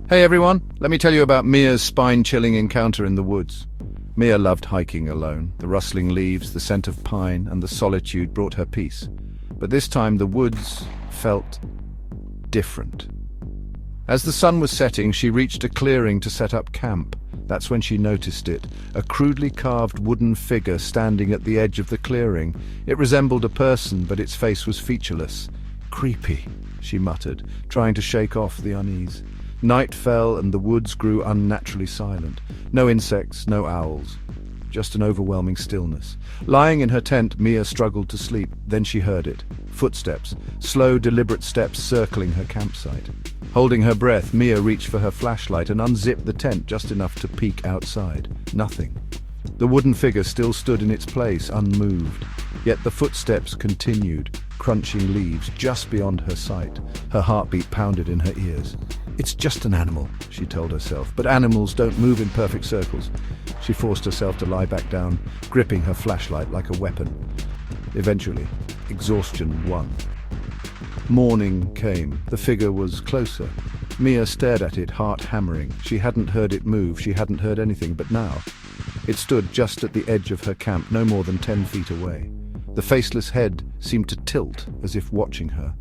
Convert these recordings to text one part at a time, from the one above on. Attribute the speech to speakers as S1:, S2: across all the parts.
S1: Hey everyone, let me tell you about Mia's spine-chilling encounter in the woods. Mia loved hiking alone. The rustling leaves, the scent of pine, and the solitude brought her peace. But this time the woods felt different. As the sun was setting, she reached a clearing to set up camp. That's when she noticed it, a crudely carved wooden figure standing at the edge of the clearing. It resembled a person, but its face was featureless. "Creepy," she muttered, trying to shake off the unease. Night fell and the woods grew unnaturally silent. No insects, no owls, just an overwhelming stillness. Lying in her tent, Mia struggled to sleep. Then she heard it. Footsteps, slow, deliberate steps circling her campsite. Holding her breath, Mia reached for her flashlight and unzipped the tent just enough to peek outside. Nothing. The wooden figure still stood in its place, unmoved. Yet the footsteps continued, crunching leaves just beyond her sight. Her heartbeat pounded in her ears. "It's just an animal," she told herself, but animals don't move in perfect circles. She forced herself to lie back down, gripping her flashlight like a weapon. Eventually, exhaustion won. Morning came. The figure was closer. Mia stared at it, heart hammering. She hadn't heard it move, she hadn't heard anything, but now it stood just at the edge of her camp, no more than 10 feet away. The faceless head seemed to tilt, as if watching her.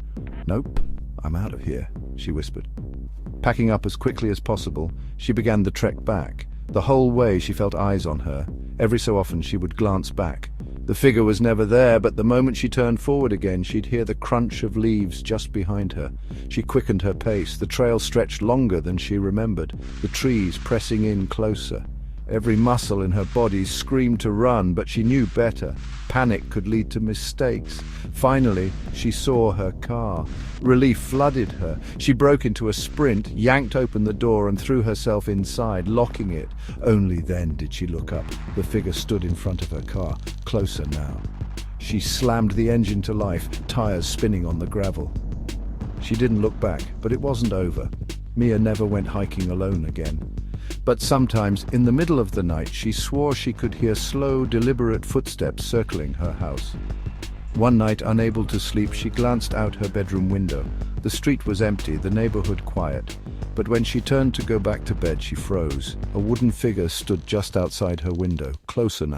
S1: "Nope, I'm out of here," she whispered. Packing up as quickly as possible, she began the trek back. The whole way she felt eyes on her. Every so often she would glance back. The figure was never there, but the moment she turned forward again, she'd hear the crunch of leaves just behind her. She quickened her pace. The trail stretched longer than she remembered, the trees pressing in closer. Every muscle in her body screamed to run, but she knew better. Panic could lead to mistakes. Finally, she saw her car. Relief flooded her. She broke into a sprint, yanked open the door and threw herself inside, locking it. Only then did she look up. The figure stood in front of her car, closer now. She slammed the engine to life, tires spinning on the gravel. She didn't look back, but it wasn't over. Mia never went hiking alone again. But sometimes, in the middle of the night, she swore she could hear slow, deliberate footsteps circling her house. One night, unable to sleep, she glanced out her bedroom window. The street was empty, the neighborhood quiet. But when she turned to go back to bed, she froze. A wooden figure stood just outside her window, closer now.